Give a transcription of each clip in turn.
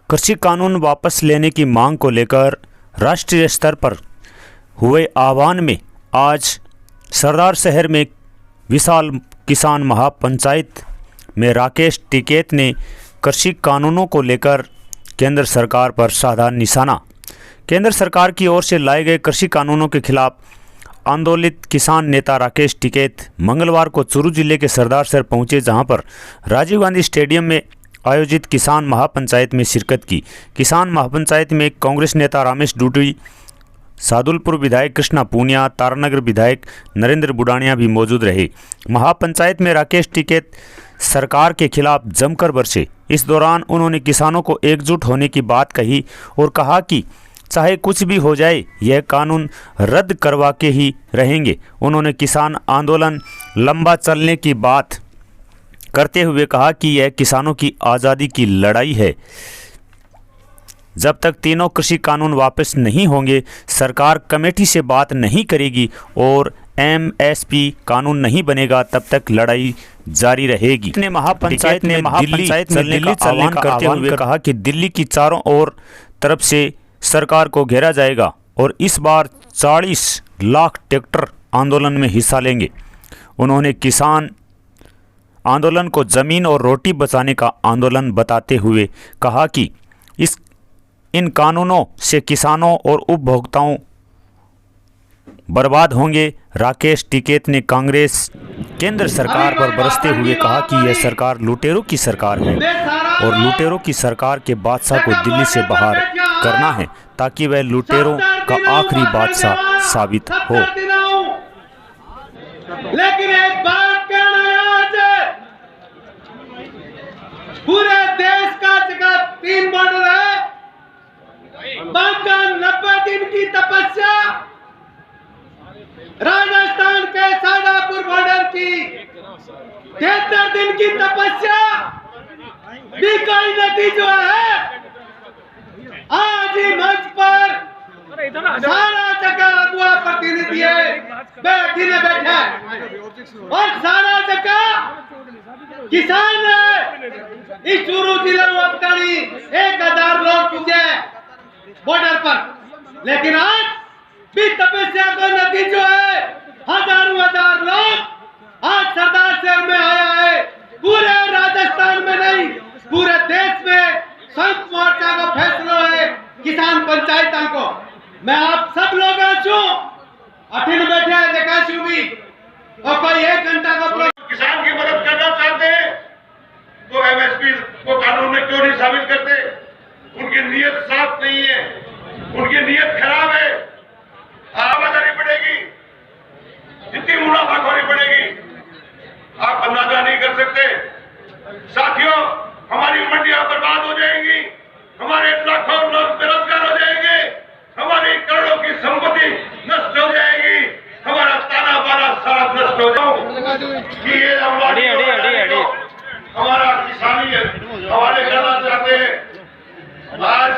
कृषि कानून वापस लेने की मांग को लेकर राष्ट्रीय स्तर पर हुए आह्वान में आज सरदार शहर में विशाल किसान महापंचायत में राकेश टिकैत ने कृषि कानूनों को लेकर केंद्र सरकार पर साधा निशाना। केंद्र सरकार की ओर से लाए गए कृषि कानूनों के खिलाफ आंदोलित किसान नेता राकेश टिकैत मंगलवार को चूरू जिले के सरदार शहर पहुंचे, जहां पर राजीव गांधी स्टेडियम में आयोजित किसान महापंचायत में शिरकत की। किसान महापंचायत में कांग्रेस नेता रमेश डूडी, सादुलपुर विधायक कृष्णा पूनिया, तारानगर विधायक नरेंद्र बुडानिया भी मौजूद रहे। महापंचायत में राकेश टिकैत सरकार के खिलाफ जमकर बरसे। इस दौरान उन्होंने किसानों को एकजुट होने की बात कही और कहा कि चाहे कुछ भी हो जाए, यह कानून रद्द करवा के ही रहेंगे। उन्होंने किसान आंदोलन लंबा चलने की बात करते हुए कहा कि यह किसानों की आज़ादी की लड़ाई है। जब तक तीनों कृषि कानून वापस नहीं होंगे, सरकार कमेटी से बात नहीं करेगी और एमएसपी कानून नहीं बनेगा, तब तक लड़ाई जारी रहेगी। महापंचायत ने दिल्ली चलने का आह्वान करते हुए कहा कि दिल्ली की चारों ओर तरफ से सरकार को घेरा जाएगा और इस बार 40 लाख ट्रैक्टर आंदोलन में हिस्सा लेंगे। उन्होंने किसान आंदोलन को जमीन और रोटी बचाने का आंदोलन बताते हुए कहा कि इन कानूनों से किसानों और उपभोक्ताओं बर्बाद होंगे। राकेश टिकैत ने कांग्रेस केंद्र सरकार पर बरसते हुए कहा कि यह सरकार लुटेरों की सरकार है और लुटेरों की सरकार के बादशाह को दिल्ली से बाहर करना है ताकि वह लुटेरों का आखिरी बादशाह साबित हो। लेकिन एक बात कहना है, आज पूरे देश का जगह 3 बॉर्डर है। बांका 90 दिन की तपस्या, राजस्थान के शाजापुर बॉर्डर की 73 दिन की तपस्या, बीकाई नदी जो है आज ही मंच पर सारा जगह अगुआ प्रतिनिधि बैठे और सारा जगह किसान है। इस चूरू जिले में अब तक 1000 लोग पूजे बॉर्डर पर, लेकिन आज भी तपस्या का नतीजा है हजार लोग आज सरदार शहर में आया है। पूरे राजस्थान में नहीं, पूरे देश में संयुक्त मोर्चा का फैसला है किसान पंचायतों को। मैं आप सब लोग अठिन बैठे हैं, देखा भी और कोई 1 घंटा का किसान की मदद करना चाहते हैं तो एमएसपी को कानून में क्यों नहीं शामिल करते? उनकी नीयत साफ नहीं है, उनकी नीयत खराब है। आवाजारी पड़ेगी, जितनी मुनाफाखोरी पड़ेगी आप अंदाजा नहीं कर सकते। साथियों, हमारी मंडियां बर्बाद हो जाएंगी, हमारे लाखों लोग बेरोजगार हो जाएंगे, हमारी करोड़ों की संपत्ति नष्ट हो जाएगी, हमारा ताना बाना सारा नष्ट हो जाएगा। ये हमारा किसानी हवाले करना चाहते हैं। आज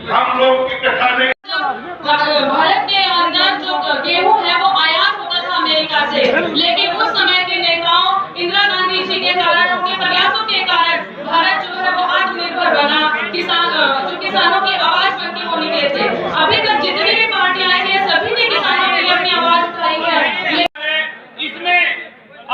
हम लोग इकट्ठा नहीं, भारत के अंदर जो गेहूं है वो आयात होता था अमेरिका से, लेकिन उस समय के नेताओं इंदिरा गांधी जी के कारण, उनके प्रयासों के कारण भारत जो है वो आत्मनिर्भर बना। जो किसानों की आवाज बनती वो निकले थे। अभी तक जितनी भी पार्टियां आई हैं सभी ने किसानों के लिए अपनी आवाज उठाई है। इसमें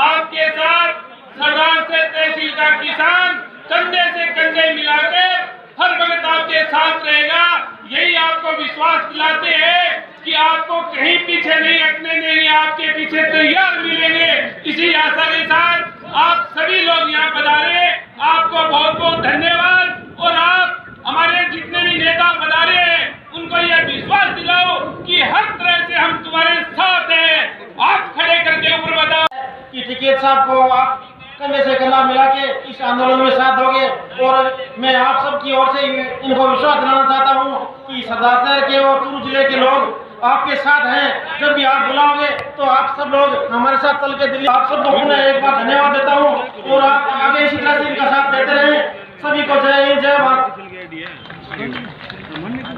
आपके साथ सरदार से तहसील का किसान कंधे से कंधे मिलाकर हर वक्त आपके साथ रहेगा। यही आपको विश्वास दिलाते हैं कि आपको कहीं पीछे नहीं हटने देंगे, आपके पीछे तैयार मिलेंगे। इसी आशा के साथ आप सभी लोग यहाँ पधारे, आपको बहुत बहुत धन्यवाद। और आप हमारे जितने भी नेता पधारे हैं उनको यह विश्वास दिलाओ कि हर तरह से हम तुम्हारे साथ हैं। आप खड़े करके ऊपर बताओ कि टिकैत साहब को आप कंधे से कंधा मिला के इस आंदोलन में साथ दोगे। और मैं आप सब की ओर से इनको विश्वास दिलाना चाहता हूं कि सरदार शहर के और चूरू जिले के लोग आपके साथ हैं। जब भी आप बुलाओगे तो आप सब लोग हमारे साथ चल के दिल्ली। आप सब लोगों ने एक बार धन्यवाद देता हूं और आप आगे इसी तरह से इनका साथ देते रहें। सभी को जय हिंद, जय भारत।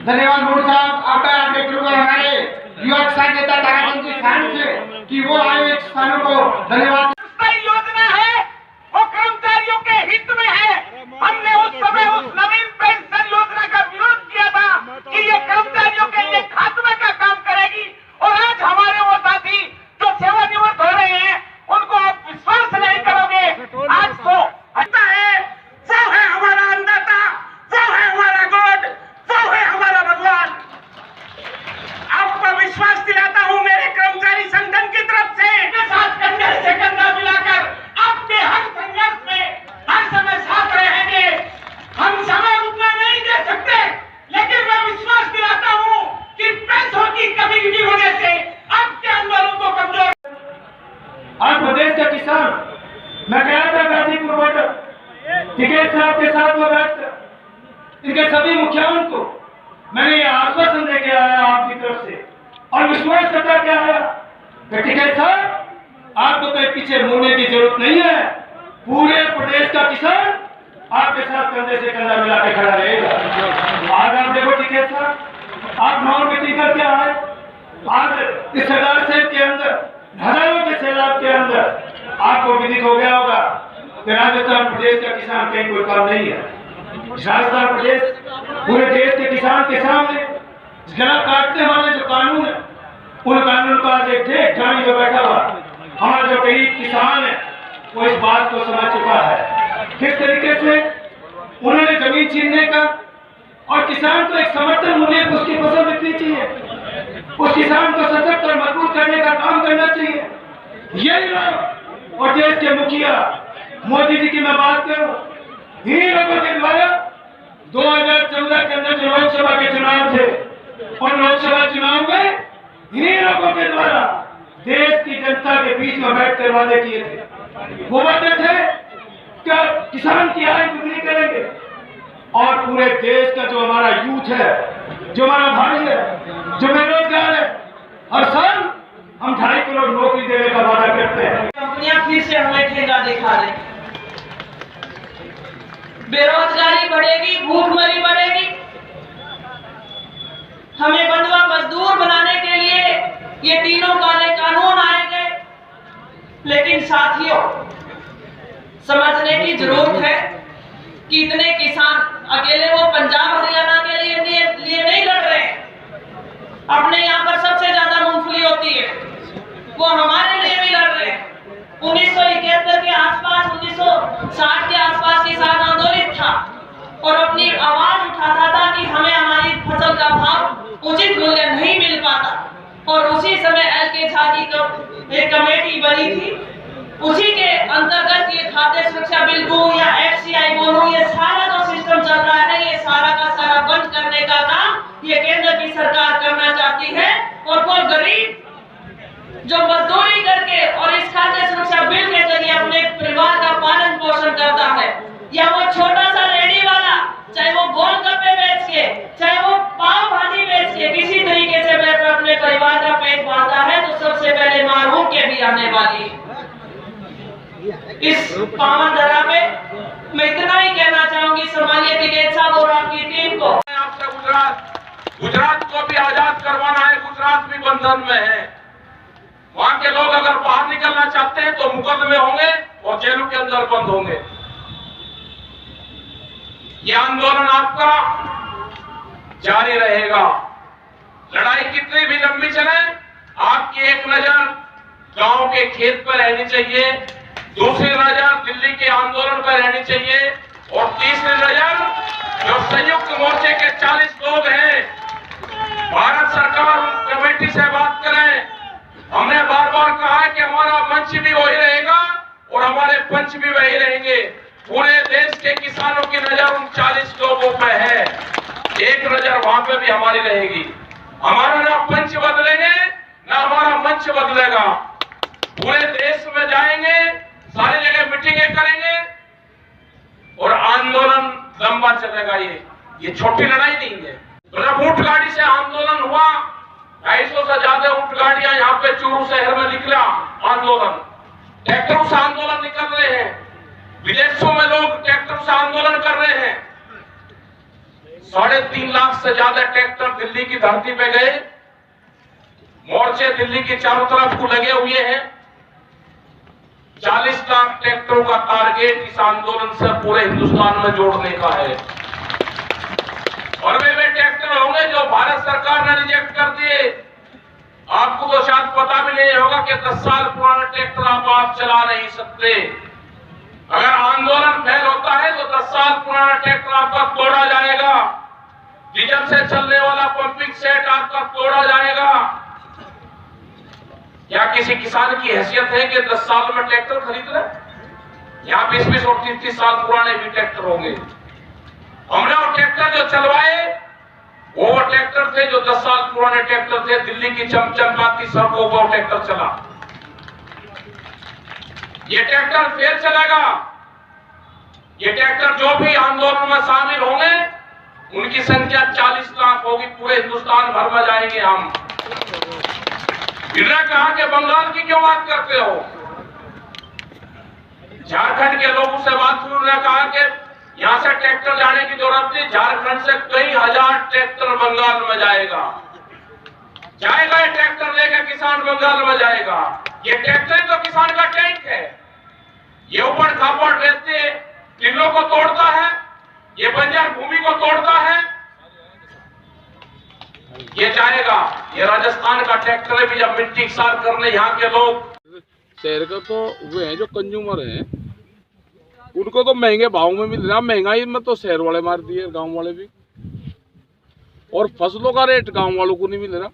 धन्यवाद मोदी साहब। आपका हमारे युवा किसान नेता ताराचंद जी खान से कि वो आए किसानों को धन्यवाद। योजना है और कर्मचारियों के हित में है। हमने उस समय उस नवीन इनके सभी मुखियाओं को मैंने ये आश्वासन दे के आया आपकी तरफ से और विश्वास करता के आया कि टिकैत साहब आपको कहीं पीछे मुड़ने की जरूरत नहीं है। पूरे प्रदेश का किसान आपके साथ कंधे से कंधा मिला के खड़ा रहेगा। आज आप देखो टिकैत साहब, आप नॉन मीटिंग करके आए। आज इस सरदार साहब के अंदर हजारों के सैलाब के अंदर आपको विदित हो गया होगा कि राजस्थान प्रदेश का किसान कहीं कोई काम नहीं है। राजस्थान प्रदेश पूरे देश के किसान के सामने गला काटने वाले जो कानून है, उन कानून का आज एक ढेर ठानी में बैठा हुआ हमारा जो गरीब किसान है वो इस बात को समझ चुका है किस तरीके से उन्होंने जमीन छीनने का और किसान को एक समर्थन मूल्य पर उसकी फसल बिकनी चाहिए, उस किसान को सशक्त और मजबूत करने का काम करना चाहिए। यही लोग और देश के मुखिया मोदी जी की मैं बात करूं, इन्हीं लोगों के द्वारा 2014 के अंदर जो लोकसभा के चुनाव थे और लोकसभा चुनाव में इन्हीं लोगों के द्वारा देश की जनता के बीच में बैठकर वादे किए थे। वो वादे थे कि किसान की आय दुगनी करेंगे और पूरे देश का जो हमारा यूथ है, जो हमारा भाई है, जो बेरोजगार है, हर साल हम 2.5 करोड़ नौकरी देने का वादा करते हैं। कंपनियां फिर से हमें ठेका दिखा रही, बेरोजगारी बढ़ेगी, भूखमरी बढ़ेगी। हमें बंधुआ मजदूर बनाने के लिए ये तीनों काले कानून आएंगे, लेकिन साथियों समझने की जरूरत है कि इतने किसान अकेले वो पंजाब हरियाणा के लिए नहीं लड़ रहे। अपने यहाँ पर सबसे ज्यादा मूंगफली होती है, वो हमारे लिए भी लड़ रहे हैं। 1971 के आसपास, 1960 के आसपास किसान आंदोलित था और अपनी आवाज उठाता था कि हमें हमारी फसल का भाव उचित मूल्य नहीं मिल पाता। और उसी समय एल.के. झा की एक कमेटी बनी थी, उसी के अंतर्गत ये खाद्य सुरक्षा बिल बोलूं या FCI बोलूं, ये सारा जो सिस्टम चल रहा है, ये सारा का सारा बंद करने का काम ये केंद्र की सरकार करना चाहती है। और वो गरीब जो मजदूरी करके और इस खाद्य सुरक्षा बिल के जरिए अपने परिवार का पालन पोषण करता है, या वो छोटा सा रेडी वाला, चाहे वो गोलगप्पे बेच के, चाहे वो पाव भाजी बेच के किसी तरीके से वह अपने परिवार का पेट पालता है, तो सबसे पहले मारूं के भी आने वाली है। इस पावन धरा पे मैं इतना ही कहना चाहूंगी, संभालिए टिकैत साहब और आपकी टीम को। आपसे गुजरात को भी आजाद करवाना है। गुजरात भी बंधन में है। वहां के लोग अगर बाहर निकलना चाहते हैं तो मुकदमे होंगे और जेलों के अंदर बंद होंगे। यह आंदोलन आपका जारी रहेगा। लड़ाई कितनी भी लंबी चले, आपकी एक नजर गांव के खेत पर रहनी चाहिए, दूसरी नजर दिल्ली के आंदोलन पर रहनी चाहिए और तीसरी नजर जो संयुक्त मोर्चे के 40 लोग हैं, भारत सरकार कमेटी से बात करें। हमने बार बार कहा है कि हमारा मंच भी वही रहेगा और हमारे पंच भी वही रहेंगे। पूरे देश के किसानों की नजर उन 40 लोगों पे है, एक नजर वहां पे भी हमारी रहेगी। हमारा ना पंच बदलेंगे ना हमारा मंच बदलेगा। पूरे देश में जाएंगे, सारी जगह मीटिंगें करेंगे और आंदोलन लंबा चलेगा। ये छोटी लड़ाई नहीं है। जब ऊंट गाड़ी से आंदोलन हुआ, 250 से ज्यादा ऊंट गाड़ियां यहाँ पे चूरू शहर में निकला आंदोलन, ट्रैक्टरों से आंदोलन निकल रहे हैं, विदेशों में लोग ट्रैक्टर से आंदोलन कर रहे हैं। 3.5 लाख से ज्यादा ट्रैक्टर दिल्ली की धरती पे गए, मोर्चे दिल्ली की चारों तरफ को लगे हुए हैं। 40 लाख ट्रैक्टरों का टारगेट इस आंदोलन से पूरे हिंदुस्तान में जोड़ने का है। और वे ट्रैक्टर होंगे जो भारत सरकार ने रिजेक्ट कर दिए। आपको तो शायद पता भी नहीं होगा कि 10 साल पुराना ट्रैक्टर आप चला नहीं सकते। अगर आंदोलन फेल होता है तो 10 साल पुराना ट्रैक्टर आपका तोड़ा जाएगा, डीजल से चलने वाला पंपिंग सेट आपका तोड़ा जाएगा। क्या किसी किसान की हैसियत है कि 10 साल में ट्रैक्टर खरीद ले? यहाँ 20-20 और 30-30 साल पुराने भी ट्रैक्टर होंगे। हमने वो ट्रैक्टर जो चलवाए वो ट्रैक्टर थे जो 10 साल पुराने ट्रैक्टर थे। दिल्ली की चमचमाती सड़कों पर ट्रैक्टर चला। ये ट्रैक्टर फिर चलेगा। ये ट्रैक्टर जो भी आंदोलन में शामिल होंगे उनकी संख्या 40 लाख होगी, पूरे हिंदुस्तान भर में जाएंगे हम। इन्होंने कहा कि बंगाल की क्यों बात करते हो? झारखंड के लोगों से बात हुई, उन्होंने कहा कि यहां से ट्रैक्टर जाने की जरूरत नहीं, झारखंड से कई हजार ट्रैक्टर बंगाल में जाएगा ये ट्रैक्टर लेकर किसान बंगाल में जाएगा। ये ट्रैक्टर तो किसान का टैंक है। ये ऊपर खापड़ रहते टिल्लों को तोड़ता है, ये बंजर भूमि को तोड़ता है, ये जाएगा। ये राजस्थान का ट्रैक्टर है भी जब मिट्टी साफ करने यहाँ के लोग। शहर का तो वे हैं जो कंज्यूमर हैं, उनको तो महंगे भाव में मिल रहा। महंगाई में तो शहर वाले मार दिए, गांव वाले भी। और फसलों का रेट गांव वालों को नहीं मिल रहा।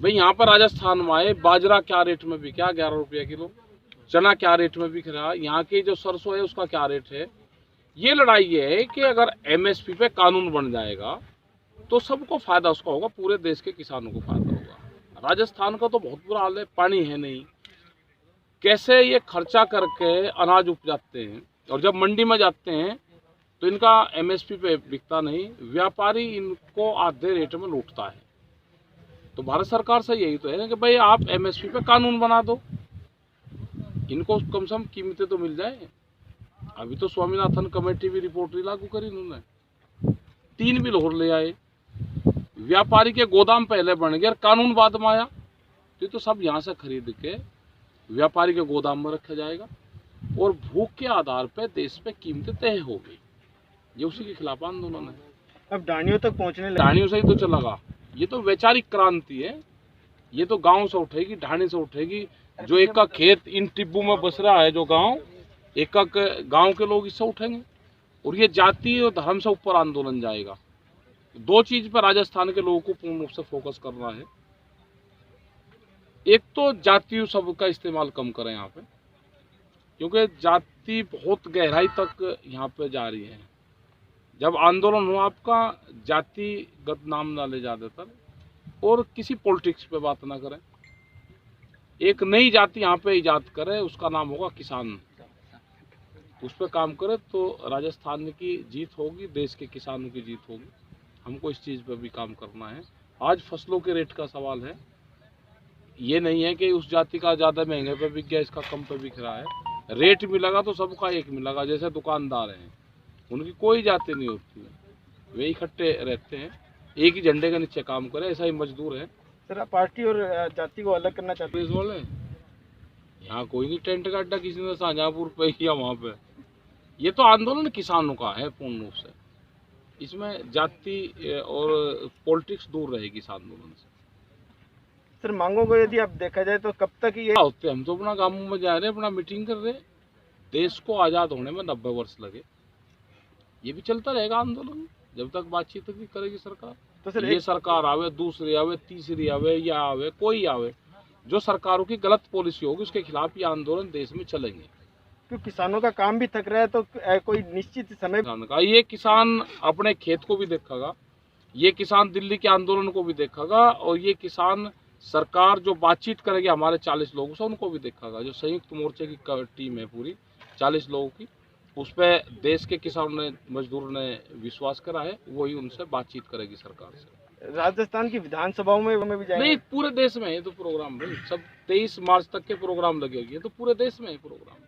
भाई यहाँ पर राजस्थान में आए, बाजरा क्या रेट में बिका, 11 रुपये किलो। चना क्या रेट में बिक रहा, यहाँ की जो सरसों है उसका क्या रेट है। ये लड़ाई ये है कि अगर एमएसपी पे कानून बन जाएगा तो सबको फायदा उसका होगा, पूरे देश के किसानों को फायदा होगा। राजस्थान का तो बहुत बुरा हाल है, पानी है नहीं, कैसे ये खर्चा करके अनाज उपजाते हैं और जब मंडी में जाते हैं तो इनका एमएसपी पे बिकता नहीं, व्यापारी इनको आधे रेट में लूटता है। तो भारत सरकार से यही तो है कि भाई आप एमएसपी पे कानून बना दो, इनको कम से कम कीमतें तो मिल जाए। अभी तो स्वामीनाथन कमेटी भी रिपोर्ट लागू करी उन्होंने, 3 बिल और ले आए। व्यापारी के गोदाम पहले बन गए, कानून बाद में आया तो सब यहाँ से खरीद के व्यापारी के गोदाम में रखा जाएगा और भूख के आधार पर देश पे कीमतें तय हो गई। ये उसी के खिलाफ आंदोलन है। अब ढाणियों तक पहुंचने लगे। ढाणियों से ही तो चलेगा, ये तो वैचारिक क्रांति है। ये तो गांव से उठेगी, ढाणी से उठेगी। जो एक का खेत इन टिब्बू में बस रहा है, जो गांव एक गांव के लोग इससे उठेंगे और ये जाति और धर्म से ऊपर आंदोलन जाएगा। 2 चीज पर राजस्थान के लोगों को पूर्ण रूप से फोकस करना है। एक तो जातीय शब्द का इस्तेमाल कम करें यहाँ पे, क्योंकि जाति बहुत गहराई तक यहाँ पे जा रही है। जब आंदोलन हो आपका, जातिगत नाम ना ले ज्यादातर, और किसी पॉलिटिक्स पे बात ना करें। एक नई जाति यहाँ पे इजाद करे, उसका नाम होगा किसान। उस पर काम करे तो राजस्थान की जीत होगी, देश के किसानों की जीत होगी। हमको इस चीज़ पे भी काम करना है। आज फसलों के रेट का सवाल है, ये नहीं है कि उस जाति का ज़्यादा महंगे पे बिक गया, इसका कम पे बिक रहा है। रेट मिलेगा तो सबका एक मिलेगा। जैसे दुकानदार हैं, उनकी कोई जाति नहीं होती, वे इकट्ठे रहते हैं, एक ही झंडे के नीचे काम करें। ऐसा ही मजदूर है। सर, पार्टी और जाति को अलग करना चाहते पुलिस वाले यहाँ कोई नहीं टेंट का अड्डा किसी ने शाहजहांपुर पे किया वहाँ पे। ये तो आंदोलन किसानों का है पूर्ण रूप से। इसमें जाति और पॉलिटिक्स दूर रहेगी इस आंदोलन से। सर, मांगों को यदि आप देखा जाए तो कब तक ये होते? हम तो अपना गाँव में जा रहे हैं, अपना मीटिंग कर रहे हैं। देश को आज़ाद होने में 90 वर्ष लगे। ये भी चलता रहेगा आंदोलन जब तक बातचीत नहीं करेगी सरकार। तो सर, ये सरकार आवे, दूसरी आवे, तीसरी आवे, या आवे, कोई आवे, जो सरकारों की गलत पॉलिसी होगी उसके खिलाफ ये आंदोलन देश में चलेंगे। क्योंकि किसानों का काम भी थक रहा है तो कोई निश्चित समय का ये किसान अपने खेत को भी देखेगा, ये किसान दिल्ली के आंदोलन को भी देखेगा, और ये किसान सरकार जो बातचीत करेगी हमारे 40 लोगों से उनको भी देखेगा। जो संयुक्त मोर्चे की टीम है पूरी 40 लोगों की, उस पर देश के किसानों ने, मजदूर ने विश्वास करा है, वही उनसे बातचीत करेगी सरकार से। राजस्थान की विधानसभाओं में भी जाएंगे? नहीं, पूरे देश में है तो प्रोग्राम भाई, सब 23 मार्च तक के प्रोग्राम लगेगी, तो पूरे देश में है प्रोग्राम।